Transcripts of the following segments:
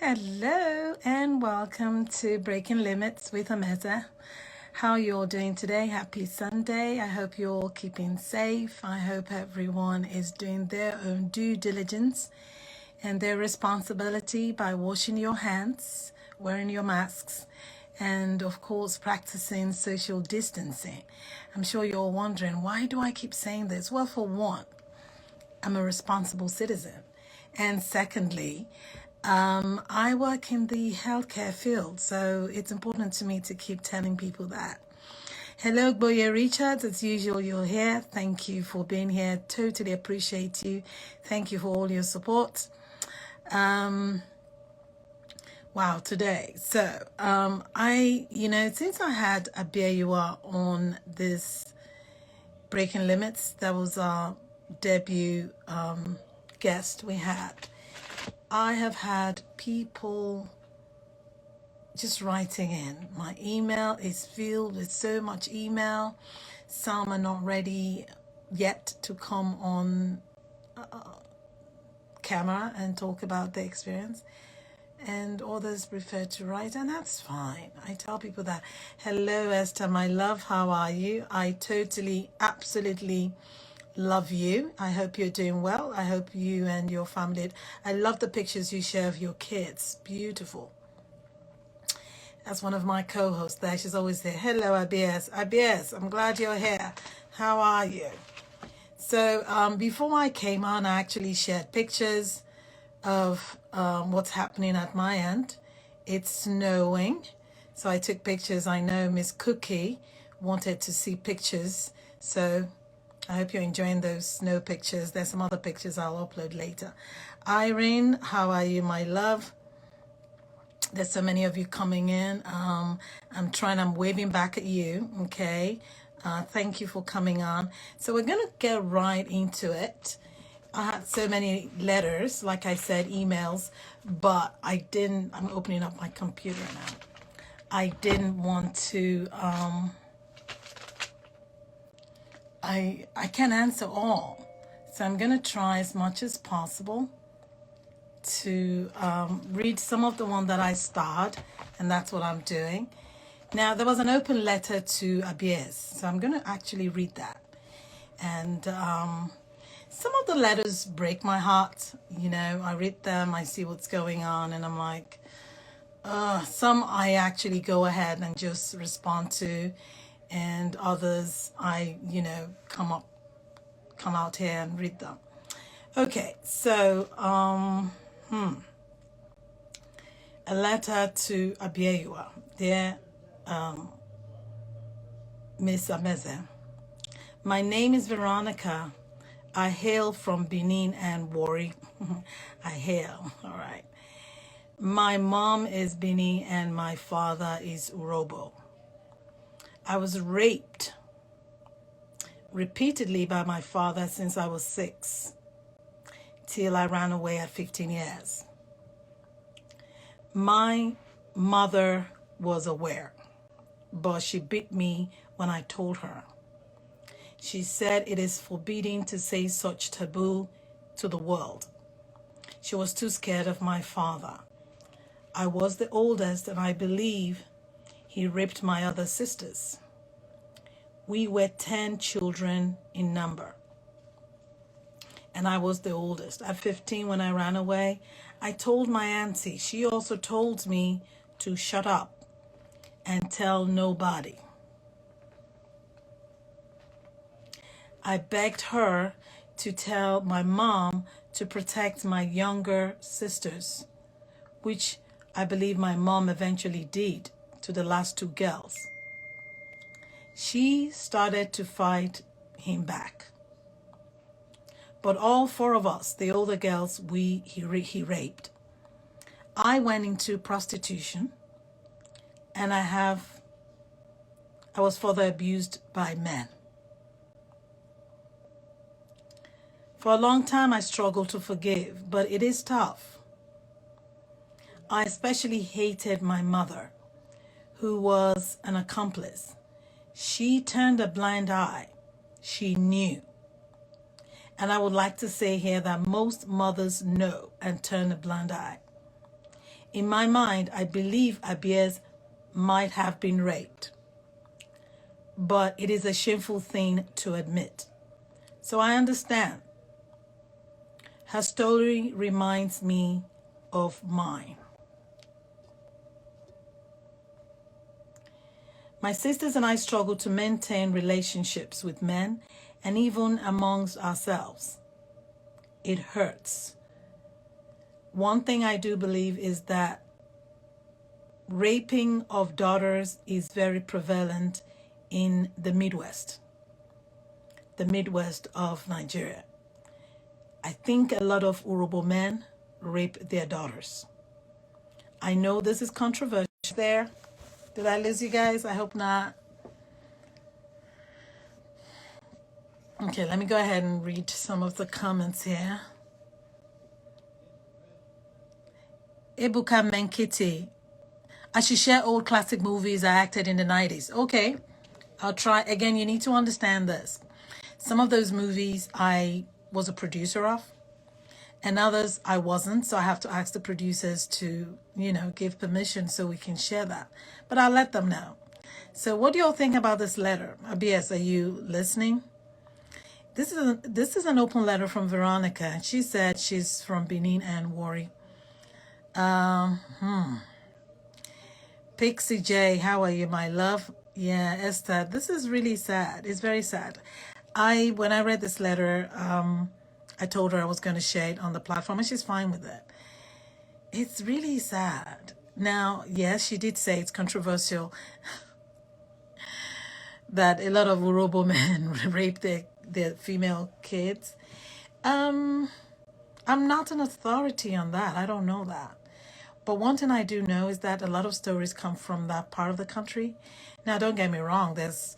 Hello and welcome to Breaking Limits with Ameza. How you all doing today? Happy Sunday. I hope you're all keeping safe. I hope everyone is doing their own due diligence and their responsibility by washing your hands, wearing your masks, and of course practicing social distancing. I'm sure you're all wondering, why do I keep saying this? Well, for one, I'm a responsible citizen. And secondly, I work in the healthcare field, so it's important to me to keep telling people that. Hello, Boye Richards. As usual, you're here. Thank you for being here. Totally appreciate you. Thank you for all your support. Wow, today. So, since I had EP1 on this Breaking Limits, that was our debut guest we had. I have had people just writing in. My email is filled with so much email. Some are not ready yet to come on camera and talk about their experience. And others prefer to write, and that's fine. I tell people that. Hello, Esther, my love. How are you? I totally, absolutely love you. I hope you're doing well. I hope you and your family. I love the pictures you share of your kids. Beautiful. That's one of my co-hosts there. She's always there. Hello, IBS. IBS, I'm glad you're here. How are you? So before I came on, I actually shared pictures of what's happening at my end. It's snowing. So I took pictures. I know Miss Cookie wanted to see pictures. So I hope you're enjoying those snow pictures. There's some other pictures I'll upload later. Irene, how are you, my love? There's so many of you coming in. I'm waving back at you, okay? Thank you for coming on. So we're going to get right into it. I had so many letters, like I said, emails, but I'm opening up my computer now. I didn't want to, I can't answer all. So I'm going to try as much as possible to read some of the one that I starred, and that's what I'm doing. Now, there was an open letter to Abies, so I'm going to actually read that. And some of the letters break my heart. You know, I read them, I see what's going on, and I'm like, some I actually go ahead and just respond to, and others I, come out here and read them. Okay, so a letter to Abiewa. Dear Miss Ameze, my name is Veronica. I hail from Benin and Warri. I hail, all right. My mom is Benin and my father is Urobo. I was raped repeatedly by my father since I was 6, till I ran away at 15 years. My mother was aware, but she beat me when I told her. She said it is forbidden to say such taboo to the world. She was too scared of my father. I was the oldest, and I believe he raped my other sisters. We were 10 children in number, and I was the oldest. At 15, when I ran away, I told my auntie. She also told me to shut up and tell nobody. I begged her to tell my mom to protect my younger sisters, which I believe my mom eventually did to the last 2 girls. She started to fight him back. But all 4 of us, the older girls, he raped. I went into prostitution, and I was further abused by men. For a long time, I struggled to forgive, but it is tough. I especially hated my mother, who was an accomplice. She turned a blind eye. She knew. And I would like to say here that most mothers know and turn a blind eye. In my mind, I believe Abies might have been raped, but it is a shameful thing to admit. So I understand. Her story reminds me of mine. My sisters and I struggle to maintain relationships with men and even amongst ourselves. It hurts. One thing I do believe is that raping of daughters is very prevalent in the Midwest of Nigeria. I think a lot of Urobo men rape their daughters. I know this is controversial there. Did I lose you guys? I hope not. Okay, let me go ahead and read some of the comments here. Ebuka Menkiti. I should share old classic movies I acted in the 90s. Okay, I'll try. Again, you need to understand this. Some of those movies I was a producer of, and others I wasn't. So I have to ask the producers to, give permission so we can share that. But I'll let them know. So what do y'all think about this letter? Abies, are you listening? This is an open letter from Veronica. She said she's from Benin and Warri. Pixie J, how are you, my love? Yeah, Esther, this is really sad. It's very sad. When I read this letter, I told her I was going to share it on the platform, and she's fine with it. It's really sad. Now, yes, she did say it's controversial that a lot of Urobo men rape their female kids. I'm not an authority on that. I don't know that. But one thing I do know is that a lot of stories come from that part of the country. Now, don't get me wrong. There's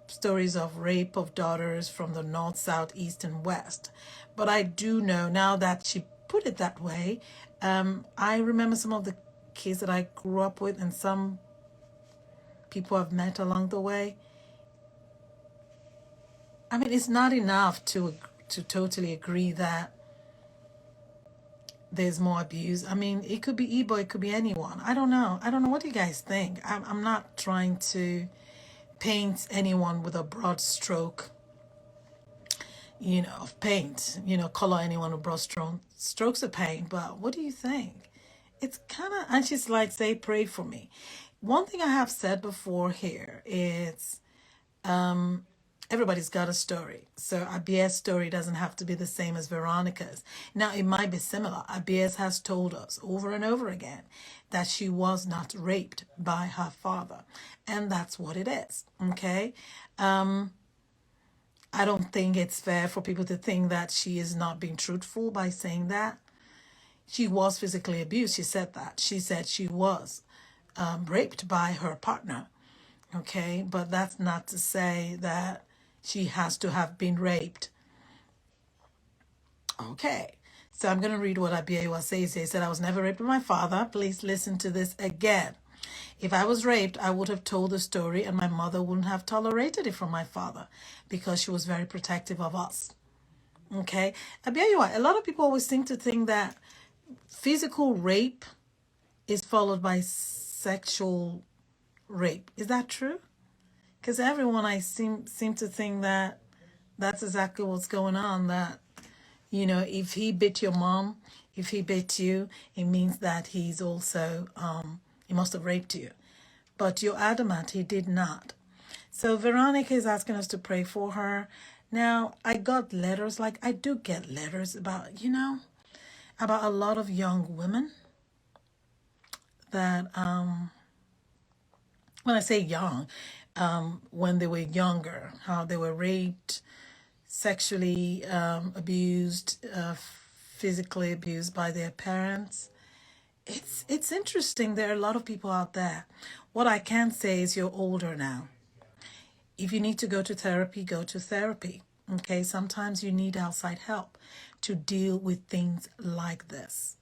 stories of rape of daughters from the north, south, east, and west. But I do know, now that she put it that way, I remember some of the kids that I grew up with and some people I've met along the way. I mean, it's not enough to totally agree that there's more abuse. I mean, it could be Igbo, it could be anyone. I don't know. What do you guys think? I'm not trying to paint anyone with a broad stroke, of paint, color anyone with broad strokes of paint. But what do you think? It's kind of, and she's like, say, pray for me. One thing I have said before here is, everybody's got a story. So Abies' story doesn't have to be the same as Veronica's. Now, it might be similar. Abies has told us over and over again that she was not raped by her father. And that's what it is, okay? I don't think it's fair for people to think that she is not being truthful by saying that. She was physically abused. She said that. She said she was raped by her partner, okay? But that's not to say that she has to have been raped. Okay, so I'm going to read what Abiyewa says. He said, I was never raped by my father. Please listen to this again. If I was raped, I would have told the story and my mother wouldn't have tolerated it from my father because she was very protective of us. Okay, Abiyewa, a lot of people always seem to think that physical rape is followed by sexual rape. Is that true? Because everyone I seem to think that that's exactly what's going on, that, if he bit your mom, if he bit you, it means that he's also, he must have raped you. But you're adamant he did not. So Veronica is asking us to pray for her. Now, I got letters, like I do get letters about, about a lot of young women that, when I say young, when they were younger, how they were raped, sexually abused, physically abused by their parents. It's interesting. There are a lot of people out there. What I can say is you're older now. If you need to go to therapy, go to therapy. Okay, sometimes you need outside help to deal with things like this.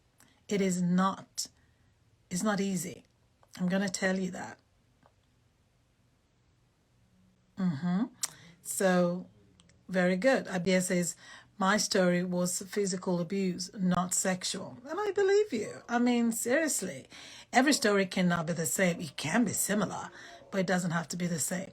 It's not easy. I'm going to tell you that. So, very good. Abia says, My story was physical abuse, not sexual. And I believe you. I mean, seriously, every story cannot be the same. It can be similar, but it doesn't have to be the same.